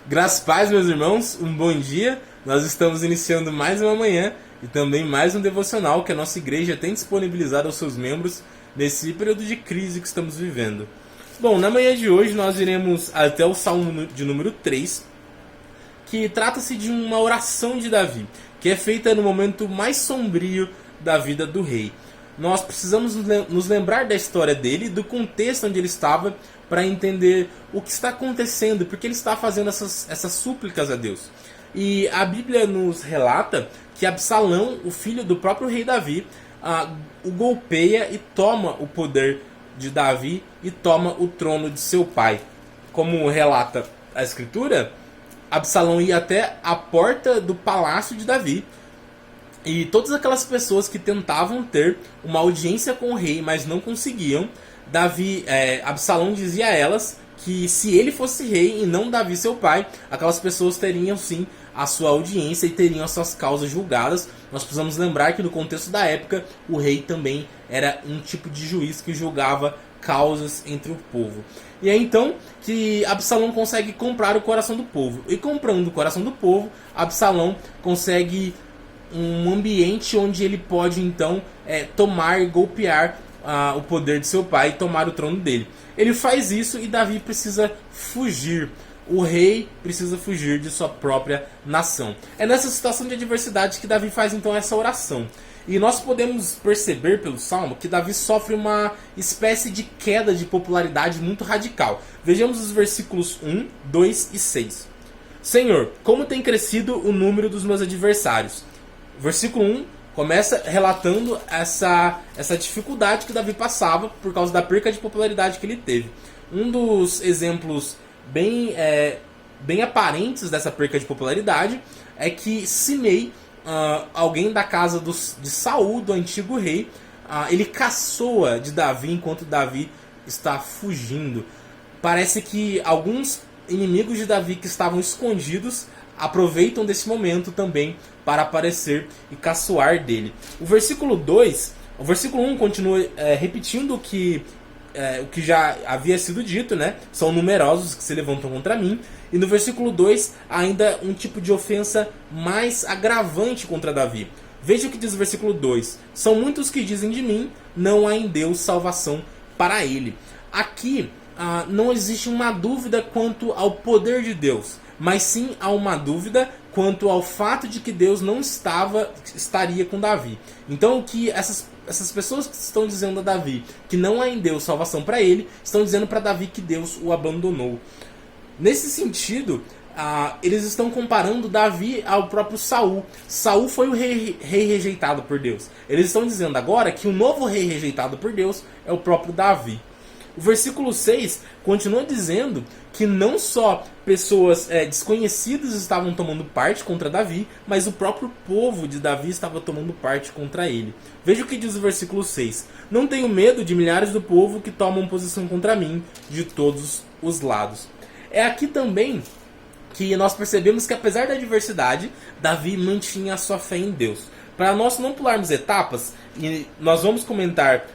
Graças a paz, meus irmãos, um bom dia. Nós estamos iniciando mais uma manhã e também mais um devocional que a nossa igreja tem disponibilizado aos seus membros nesse período de crise que estamos vivendo. Bom, na manhã de hoje nós iremos até o Salmo de número 3, que trata-se de uma oração de Davi, que é feita no momento mais sombrio da vida do rei. Nós precisamos nos lembrar da história dele, do contexto onde ele estava, para entender o que está acontecendo, porque ele está fazendo essas súplicas a Deus. E a Bíblia nos relata que Absalão, o filho do próprio rei Davi, o golpeia e toma o poder de Davi e toma o trono de seu pai. Como relata a escritura, Absalão ia até a porta do palácio de Davi, e todas aquelas pessoas que tentavam ter uma audiência com o rei, mas não conseguiam, Absalão dizia a elas que se ele fosse rei e não Davi seu pai, aquelas pessoas teriam sim a sua audiência e teriam as suas causas julgadas. Nós precisamos lembrar que no contexto da época, o rei também era um tipo de juiz que julgava causas entre o povo. E é então que Absalão consegue comprar o coração do povo. E comprando o coração do povo, Absalão consegue um ambiente onde ele pode então tomar e golpear o poder de seu pai e tomar o trono dele. Ele faz isso e Davi precisa fugir. O rei precisa fugir de sua própria nação. É nessa situação de adversidade que Davi faz então essa oração. E nós podemos perceber pelo Salmo que Davi sofre uma espécie de queda de popularidade muito radical. Vejamos os versículos 1, 2 e 6. Senhor, como tem crescido o número dos meus adversários. Versículo 1 começa relatando essa dificuldade que Davi passava por causa da perca de popularidade que ele teve. Um dos exemplos bem aparentes dessa perca de popularidade é que Simei, alguém da casa de Saul, do antigo rei, ele caçoa de Davi enquanto Davi está fugindo. Parece que alguns inimigos de Davi que estavam escondidos aproveitam desse momento também para aparecer e caçoar dele. O versículo 1 continua repetindo o que já havia sido dito, né? São numerosos que se levantam contra mim. E no versículo 2, ainda um tipo de ofensa mais agravante contra Davi. Veja o que diz o versículo 2. São muitos que dizem de mim, não há em Deus salvação para ele. Aqui não existe uma dúvida quanto ao poder de Deus, mas sim há uma dúvida quanto ao fato de que Deus não estaria com Davi. Então o que essas pessoas que estão dizendo a Davi que não há em Deus salvação para ele, estão dizendo para Davi que Deus o abandonou. Nesse sentido, eles estão comparando Davi ao próprio Saul. Saul foi o rei rejeitado por Deus. Eles estão dizendo agora que o novo rei rejeitado por Deus é o próprio Davi. O versículo 6 continua dizendo que não só pessoas desconhecidas estavam tomando parte contra Davi, mas o próprio povo de Davi estava tomando parte contra ele. Veja o que diz o versículo 6. Não tenho medo de milhares do povo que tomam posição contra mim de todos os lados. É aqui também que nós percebemos que apesar da adversidade, Davi mantinha a sua fé em Deus. Para nós não pularmos etapas, e nós vamos comentar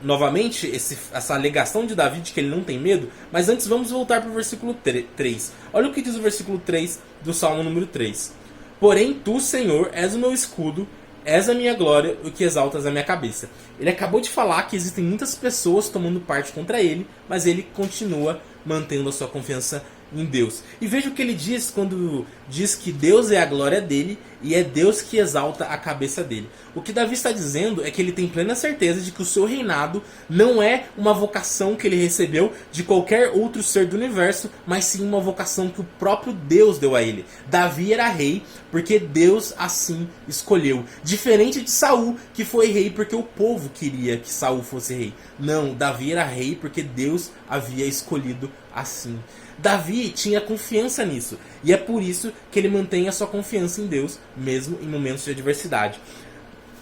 novamente essa alegação de Davi de que ele não tem medo, mas antes vamos voltar para o versículo 3. Olha o que diz o versículo 3 do Salmo número 3. Porém tu, Senhor, és o meu escudo, és a minha glória, o que exaltas a minha cabeça. Ele acabou de falar que existem muitas pessoas tomando parte contra ele, mas ele continua mantendo a sua confiança em Deus. E veja o que ele diz quando diz que Deus é a glória dele e é Deus que exalta a cabeça dele. O que Davi está dizendo é que ele tem plena certeza de que o seu reinado não é uma vocação que ele recebeu de qualquer outro ser do universo, mas sim uma vocação que o próprio Deus deu a ele. Davi era rei porque Deus assim escolheu. Diferente de Saul, que foi rei porque o povo queria que Saul fosse rei. Não, Davi era rei porque Deus havia escolhido assim. Davi tinha confiança nisso, e é por isso que ele mantém a sua confiança em Deus, mesmo em momentos de adversidade.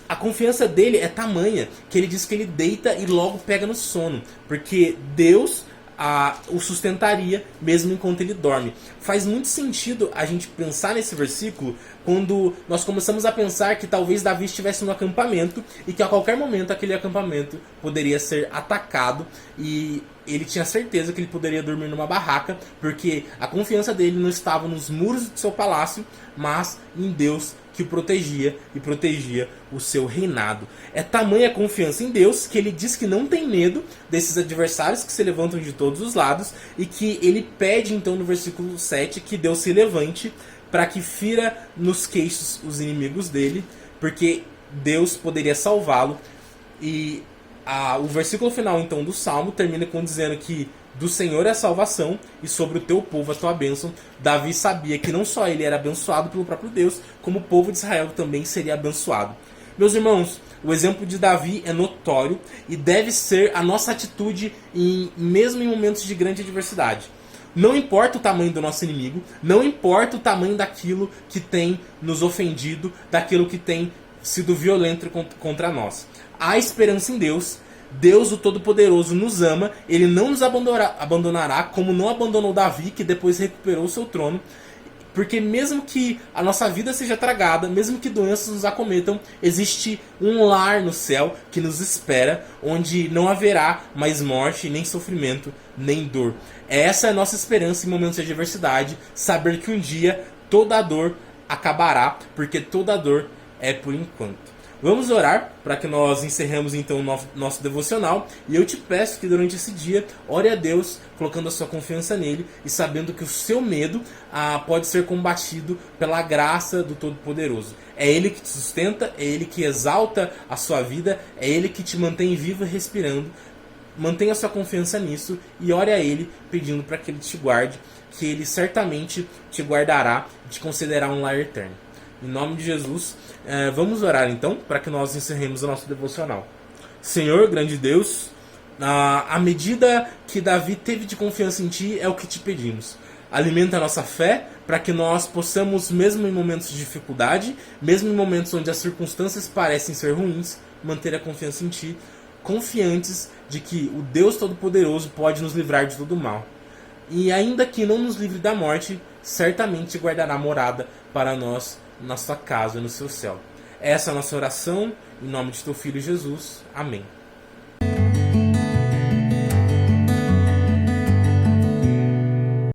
A confiança dele é tamanha que ele diz que ele deita e logo pega no sono, porque Deus o sustentaria mesmo enquanto ele dorme. Faz muito sentido a gente pensar nesse versículo quando nós começamos a pensar que talvez Davi estivesse no acampamento e que a qualquer momento aquele acampamento poderia ser atacado, e ele tinha certeza que ele poderia dormir numa barraca, porque a confiança dele não estava nos muros do seu palácio, mas em Deus, que o protegia e protegia o seu reinado. É tamanha a confiança em Deus que ele diz que não tem medo desses adversários que se levantam de todos os lados, e que ele pede então no versículo 7 que Deus se levante para que fira nos queixos os inimigos dele, porque Deus poderia salvá-lo. E o versículo final então do Salmo termina dizendo que do Senhor é a salvação e sobre o teu povo a tua bênção. Davi sabia que não só ele era abençoado pelo próprio Deus, como o povo de Israel também seria abençoado. Meus irmãos, o exemplo de Davi é notório e deve ser a nossa atitude mesmo em momentos de grande adversidade. Não importa o tamanho do nosso inimigo, não importa o tamanho daquilo que tem nos ofendido, daquilo que tem sido violento contra nós. Há esperança em Deus. Deus, o Todo-Poderoso, nos ama. Ele não nos abandonará, como não abandonou Davi, que depois recuperou o seu trono. Porque mesmo que a nossa vida seja tragada, mesmo que doenças nos acometam, existe um lar no céu que nos espera, onde não haverá mais morte, nem sofrimento, nem dor. Essa é a nossa esperança em momentos de adversidade, saber que um dia toda a dor acabará, porque toda a dor é por enquanto. Vamos orar para que nós encerremos então o nosso devocional, e eu te peço que durante esse dia ore a Deus, colocando a sua confiança nele e sabendo que o seu medo pode ser combatido pela graça do Todo-Poderoso. É Ele que te sustenta, é Ele que exalta a sua vida, é Ele que te mantém vivo e respirando. Mantenha sua confiança nisso e ore a Ele pedindo para que Ele te guarde, que Ele certamente te guardará e te concederá um lar eterno. Em nome de Jesus, vamos orar então, para que nós encerremos o nosso devocional. Senhor, grande Deus, a medida que Davi teve de confiança em Ti é o que te pedimos. Alimenta a nossa fé, para que nós possamos, mesmo em momentos de dificuldade, mesmo em momentos onde as circunstâncias parecem ser ruins, manter a confiança em Ti, confiantes de que o Deus Todo-Poderoso pode nos livrar de todo mal. E ainda que não nos livre da morte, certamente guardará morada para nós na sua casa e no seu céu. Essa é a nossa oração, em nome de teu Filho Jesus. Amém.